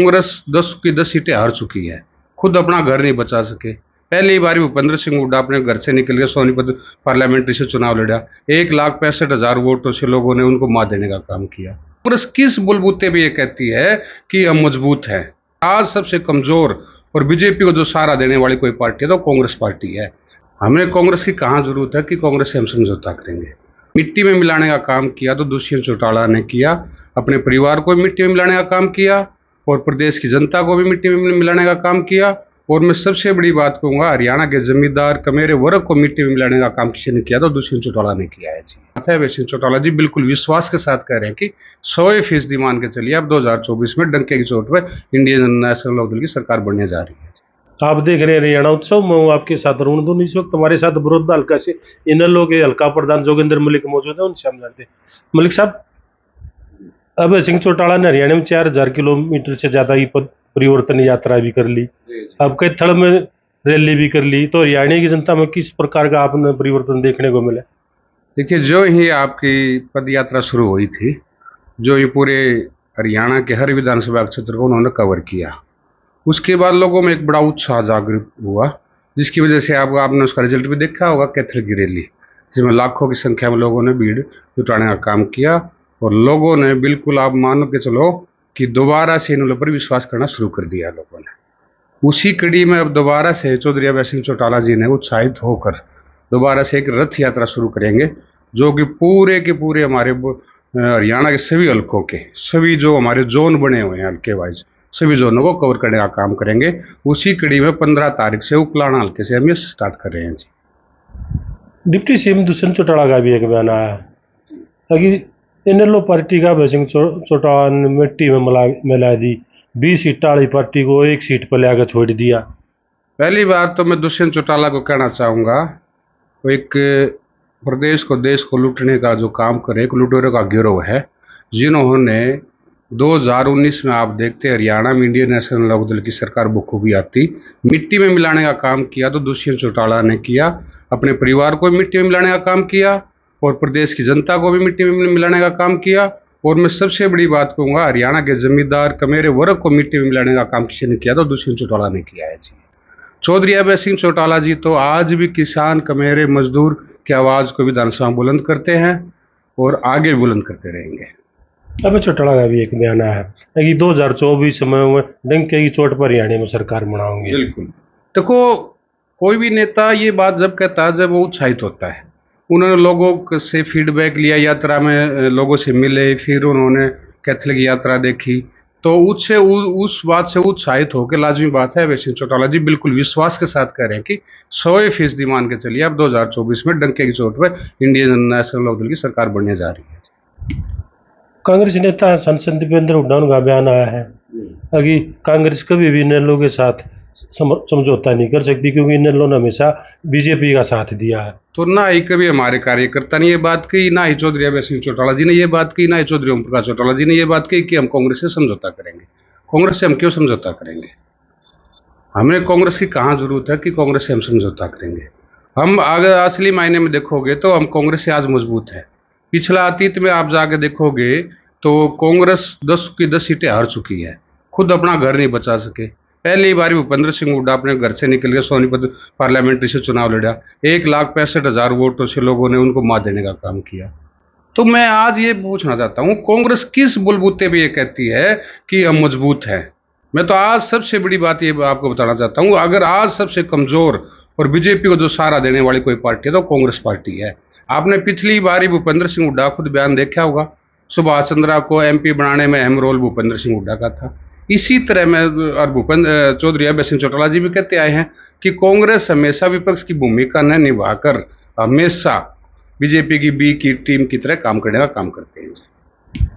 कांग्रेस 10 की 10 सीटें हार चुकी है, खुद अपना घर नहीं बचा सके। पहली बार भूपेंद्र सिंह हुड्डा अपने घर से निकल के सोनीपत पार्लियामेंट्री से चुनाव लड़ा, 1,65,000 वोटों से लोगों ने उनको मात देने का काम किया। कांग्रेस किस बुलबुते पे ये कहती है कि हम मजबूत हैं? आज सबसे कमजोर और बीजेपी को जो सहारा देने वाली कोई पार्टी है तो कांग्रेस पार्टी है। हमें कांग्रेस की कहाँ जरूरत है कि कांग्रेस से हम समझौता करेंगे। मिट्टी में मिलाने का काम किया तो दुष्यंत चौटाला ने किया, अपने परिवार को मिट्टी में मिलाने का काम किया और प्रदेश की जनता को भी मिट्टी में मिलाने का काम किया। और मैं सबसे बड़ी बात कहूंगा, हरियाणा के जमींदार कमेरे वर्ग को मिट्टी में मिलाने का काम किसी ने किया तो दुष्यंत चौटाला ने किया है जी। दुष्यंत चौटाला जी बिल्कुल विश्वास के साथ कह रहे हैं कि 100% मान के चलिए अब 2024 में डंके की चोट पर इंडियन नेशनल लोकदल की सरकार बनने जा रही है। आप देख रहे हैं हरियाणा उत्सव, मैं हूं आपके साथ अरुण दून। इस वक्त हमारे साथ बड़ौदा हल्का से इनेलो के हल्का प्रधान जोगिंदर मलिक मौजूद है, उनसे हम जानते हैं। मलिक साहब, अब सिंह चौटाला ने हरियाणा में 4,000 किलोमीटर से ज्यादा की परिवर्तन यात्रा भी कर ली, अब कई थड़ में रैली भी कर ली, तो हरियाणा की जनता में किस प्रकार का आपने परिवर्तन देखने को मिला? देखिए, जो ही आपकी पद यात्रा शुरू हुई थी, जो ये पूरे हरियाणा के हर विधानसभा क्षेत्र को उन्होंने कवर किया, उसके बाद लोगों में एक बड़ा उत्साह जागृत हुआ, जिसकी वजह से आपने उसका रिजल्ट भी देखा होगा, कैथल की रैली जिसमें लाखों की संख्या में लोगों ने भीड़ जुटाने का काम किया और लोगों ने बिल्कुल, आप मान के चलो कि दोबारा से इन पर विश्वास करना शुरू कर दिया लोगों ने। उसी कड़ी में अब दोबारा से चौधरी अभय सिंह चौटाला जी ने उत्साहित होकर दोबारा से एक रथ यात्रा शुरू करेंगे, जो कि पूरे के पूरे हमारे हरियाणा के सभी हल्कों के सभी जो हमारे जोन बने हुए हैं हल्के वाइज, सभी जोनों को कवर करने का काम करेंगे। उसी कड़ी में 15 तारीख से उकलाना हल्के से हम ये स्टार्ट कर रहे हैं जी। डिप्टी सीएम दुष्यंत चौटाला का भी एक बयान आया है कि इनेलो पार्टी का अभय सिंह चौटाला ने मिट्टी में मिला दी, 20 सीट वाली पार्टी को 1 सीट पर लेकर छोड़ दिया। पहली बार तो मैं दुष्यंत चौटाला को कहना चाहूँगा, वो एक प्रदेश को देश को लूटने का जो काम करे, एक लुटेरों का गिरोह है, जिन्होंने 2019 में आप देखते हरियाणा में इंडियन नेशनल लोकदल की सरकार बखूबी आती, मिट्टी में मिलाने का काम किया तो दुष्यंत चौटाला ने किया, अपने परिवार को मिट्टी में मिलाने का काम किया और प्रदेश की जनता को भी मिट्टी में मिलाने का काम किया। और मैं सबसे बड़ी बात कहूँगा, हरियाणा के जमींदार कमेरे वर्ग को मिट्टी में मिलाने का काम किसी ने किया तो दुष्यंत चौटाला ने किया है जी। चौधरी अभय सिंह चौटाला जी तो आज भी किसान कमेरे मजदूर की आवाज़ को विधानसभा में बुलंद करते हैं और आगे भी बुलंद करते रहेंगे। अभय चौटाला का भी एक बयान आया है कि 2024 में डंके की चोट पर हरियाणा में सरकार बनाऊंगी। बिल्कुल, देखो, कोई भी नेता ये बात जब कहता है जब वो उत्साहित होता है। उन्होंने लोगों से फीडबैक लिया, यात्रा में लोगों से मिले, फिर उन्होंने कैथल की यात्रा देखी, तो उससे उस बात से उत्साहित होकर लाजमी बात है अभय सिंह चौटाला जी बिल्कुल विश्वास के साथ कह रहे हैं कि 100% मान के चलिए अब 2024 में डंके की चोट पर इंडियन नेशनल लोकदल की सरकार बनने जा रही है। कांग्रेस नेता सांसद दीपेंद्र हुड्डा का बयान आया है कि कांग्रेस कभी भी इनेलो के साथ समझौता नहीं कर सकती, क्योंकि इनेलो ने हमेशा बीजेपी का साथ दिया है। तो ना ही कभी हमारे कार्यकर्ता ने ये बात कही, ना ही चौधरी अभय सिंह चौटाला जी ने ये बात कही, ना ही चौधरी ओम प्रकाश चौटाला जी ने ये बात कही कि हम कांग्रेस से समझौता करेंगे। कांग्रेस से हम क्यों समझौता करेंगे? हमें कांग्रेस की कहाँ जरूरत है कि कांग्रेस से हम समझौता करेंगे। हम अगर असली मायने में देखोगे तो हम कांग्रेस से आज मजबूत है। पिछला अतीत में आप जाके देखोगे तो कांग्रेस 10 की 10 सीटें हार चुकी है, खुद अपना घर नहीं बचा सके। पहली बार भूपेंद्र सिंह हुड्डा अपने घर से निकल के सोनीपत पार्लियामेंट्री से चुनाव लड़ा, 1,65,000 वोटों से लोगों ने उनको मात देने का काम किया। तो मैं आज ये पूछना चाहता हूँ, कांग्रेस किस बुलबुते पे ये कहती है कि हम मजबूत हैं? मैं तो आज सबसे बड़ी बात ये आपको बताना चाहता हूँ, अगर आज सबसे कमजोर और बीजेपी को जो सहारा देने वाली कोई पार्टी है तो कांग्रेस पार्टी है। आपने पिछली बार ही भूपेंद्र सिंह हुड्डा खुद बयान देखा होगा, सुभाष चंद्रा को एमपी बनाने में अहम रोल भूपेंद्र सिंह हुड्डा का था। इसी तरह में और चौधरी अभय सिंह चौटाला जी भी कहते आए हैं कि कांग्रेस हमेशा विपक्ष की भूमिका न निभाकर हमेशा बीजेपी की बी की टीम की तरह काम करने का काम करते हैं।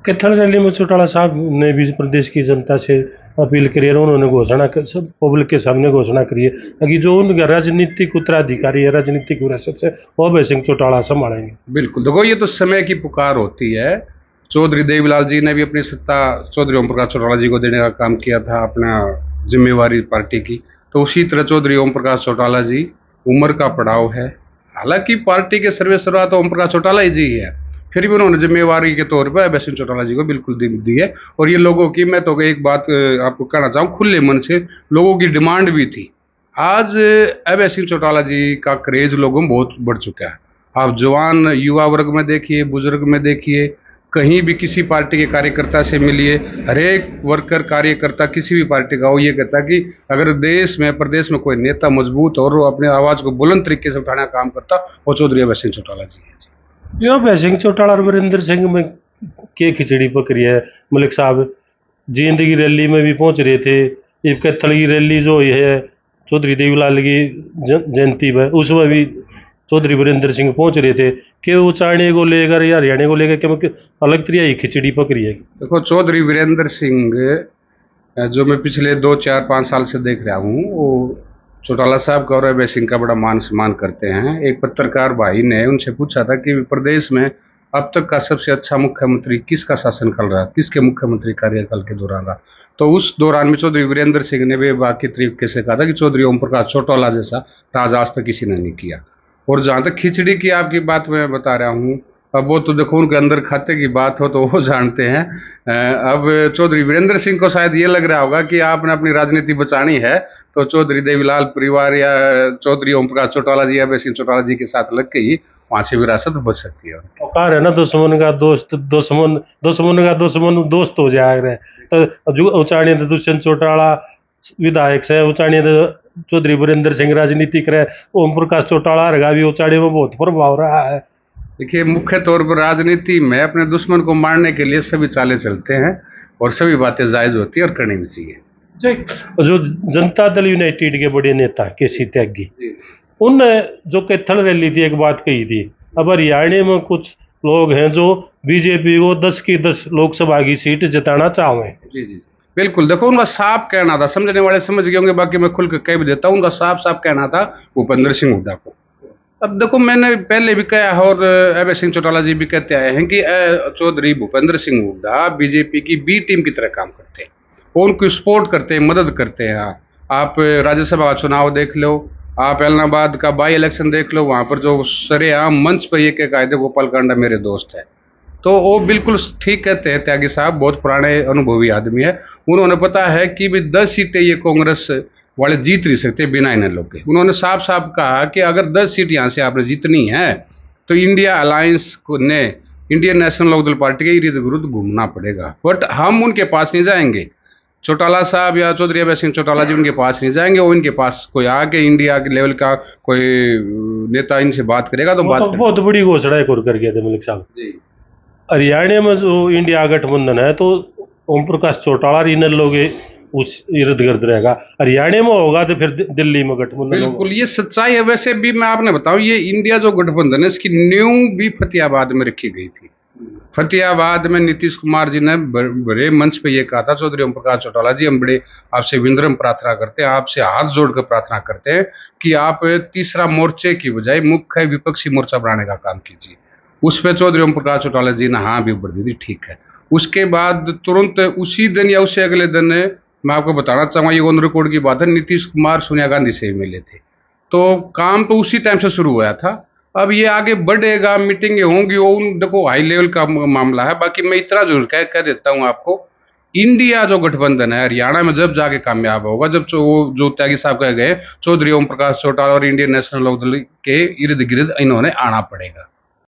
कैथल रैली में चौटाला साहब ने भी प्रदेश की जनता से अपील करी है, उन्होंने घोषणा सब पब्लिक के सामने घोषणा करी है कि जो उनका राजनीतिक उत्तराधिकारी है, राजनीतिक विरासत से वो अभय सिंह चौटाला संभालेंगे। बिल्कुल, देखो, ये तो समय की पुकार होती है। चौधरी देवीलाल जी ने भी अपनी सत्ता चौधरी ओम प्रकाश चौटाला जी को देने का काम किया था, अपना जिम्मेवारी पार्टी की। तो उसी तरह चौधरी ओम प्रकाश चौटाला जी, उम्र का पड़ाव है, हालांकि पार्टी के सर्वेसर्वा तो ओम प्रकाश चौटाला जी है, फिर भी उन्होंने जिम्मेवारी के तौर पर अभय सिंह चौटाला जी को बिल्कुल दी है। और ये लोगों की, मैं तो एक बात आपको कहना चाहूँ, खुले मन से लोगों की डिमांड भी थी। आज अभय सिंह चौटाला जी का क्रेज लोगों में बहुत बढ़ चुका है। आप जवान युवा वर्ग में देखिए, बुजुर्ग में देखिए, कहीं भी किसी पार्टी के कार्यकर्ता से मिलिए, हर एक वर्कर कार्यकर्ता किसी भी पार्टी का हो, ये कहता है कि अगर देश में प्रदेश में कोई नेता मजबूत और वो अपने आवाज़ को बुलंद तरीके से उठाने का काम करता, वो चौधरी अभय सिंह चौटाला जी है। जो अभय सिंह चौटाला और वीरेंद्र सिंह में के खिचड़ी पकड़ी है मलिक साहब। जींद की रैली में भी पहुंच रहे थे, ये कैथल की रैली जो है चौधरी देवीलाल की जयंती पर, उसमें भी चौधरी वीरेंद्र सिंह पहुंच रहे थे। कि उचाड़ने को लेकर या हरियाणा को लेकर क्योंकि अलग तरीके की खिचड़ी पकड़ी है। देखो, चौधरी वीरेंद्र सिंह जो मैं पिछले 2 4 5 साल से देख रहा हूँ, वो चौटाला साहब का और अभय सिंह का बड़ा मान सम्मान करते हैं। एक पत्रकार भाई ने उनसे पूछा था कि प्रदेश में अब तक का सबसे अच्छा मुख्यमंत्री किसका शासन चल रहा है, किसके मुख्यमंत्री कार्यकाल के दौरान रहा। तो उस दौरान में चौधरी वीरेंद्र सिंह ने बेबाकी तरीके से कहा था कि चौधरी ओम प्रकाश चौटाला जैसा राज आज तक किसी ने नहीं किया। और जहाँ तक खिचड़ी की आपकी बात मैं बता रहा हूँ, अब वो तो देखो, उनके अंदर खाते की बात हो तो वो जानते हैं। अब चौधरी वीरेंद्र सिंह को शायद ये लग रहा होगा कि आपने अपनी राजनीति बचानी है तो चौधरी देवीलाल परिवार या चौधरी ओम प्रकाश चौटाला जी, अभय सिंह चौटाला जी के साथ लग के ही वहाँ से विरासत बच सकती है। औकार है ना, दुश्मन का दोस्त दुश्मन, दुश्मन का दुश्मन दोस्त हो जाएगा। तो जो उचाड़िए तो दुष्यंत चौटाला विधायक से, उचाड़िए तो चौधरी वीरेंद्र सिंह राजनीतिक रहे, ओम प्रकाश चौटाला रहेगा भी उचाड़िए में बहुत प्रभाव रहा है। देखिए, मुख्य तौर पर राजनीति में अपने दुश्मन को मारने के लिए सभी चालें चलते हैं और सभी बातें जायज होती है और करनी भी चाहिए। जो जनता दल यूनाइटेड के बड़े नेता केसी त्यागी, उनने जो कैथल रैली थी एक बात कही थी, अब हरियाणा में कुछ लोग हैं जो बीजेपी को 10 की 10 लोकसभा की सीट जिताना चाहें। जी जी बिल्कुल। देखो, उनका साफ कहना था, समझने वाले समझ गए होंगे, बाकी मैं खुल के कह भी देता हूँ। उनका साफ साफ कहना था भूपेंद्र सिंह हुड्डा को। अब देखो, मैंने पहले भी कहा है और अभय सिंह चौटाला जी भी कहते आए हैं कि चौधरी भूपेंद्र सिंह हुड्डा बीजेपी की बी टीम की तरह काम करते हैं, वो उनको सपोर्ट करते हैं, मदद करते हैं। आप राज्यसभा का चुनाव देख लो, आप एलनाबाद का बाई इलेक्शन देख लो, वहाँ पर जो सरेआम मंच पर ये कह कायदे गोपाल कांडा मेरे दोस्त है, तो वो बिल्कुल ठीक कहते हैं। त्यागी साहब बहुत पुराने अनुभवी आदमी है, उन्होंने पता है कि भी 10 सीटें ये कांग्रेस वाले जीत नहीं सकते बिना इन लोग के। उन्होंने साफ साफ कहा कि अगर 10 सीट यहाँ से आपने जीतनी है तो इंडिया अलायंस को ने इंडियन नेशनल लोकदल पार्टी के इर्द गिर्द घूमना पड़ेगा, बट हम उनके पास नहीं जाएंगे। चौटाला साहब या चौधरी अभय सिंह चौटाला जी उनके पास नहीं जाएंगे, वो इनके पास कोई आके इंडिया के लेवल का कोई नेता इनसे बात करेगा तो बात तो बहुत बड़ी घोषणा एक और कर गए थे मलिक साहब जी। हरियाणा में जो इंडिया गठबंधन है तो ओम प्रकाश चौटाला इन लोग उस इर्द गिर्द रहेगा, हरियाणा में होगा तो फिर दिल्ली में गठबंधन। बिल्कुल, ये सच्चाई है। वैसे भी मैं आपने बताऊं, ये इंडिया जो गठबंधन है इसकी नींव भी फतेहाबाद में रखी गई थी। फतेहाबाद में नीतीश कुमार जी ने बड़े मंच पे ये कहा था, चौधरी ओम प्रकाश चौटाला जी, हम बड़े आपसे विनम्र प्रार्थना करते हैं, आपसे हाथ जोड़कर प्रार्थना करते हैं कि आप तीसरा मोर्चे की बजाय मुख्य विपक्षी मोर्चा बनाने का काम कीजिए। उस पर चौधरी ओम प्रकाश चौटाला जी ने हाँ भी भर दी थी, ठीक है। उसके बाद तुरंत उसी दिन या उससे अगले दिन मैं आपको बताना चाहूँगा, ये ऑन रिकॉर्ड की बात है, नीतीश कुमार सोनिया गांधी से मिले थे, तो काम तो उसी टाइम से शुरू हुआ था। अब ये आगे बढ़ेगा, मीटिंगें होंगी, वो देखो हाई लेवल का मामला है। बाकी मैं इतना जरूर कह देता हूँ आपको, इंडिया जो गठबंधन है हरियाणा में जब जाके कामयाब होगा, जब जो त्यागी साहब कह गए चौधरी ओम प्रकाश चौटाला और इंडियन नेशनल लोकदल के इर्द गिर्द इन्होंने आना पड़ेगा।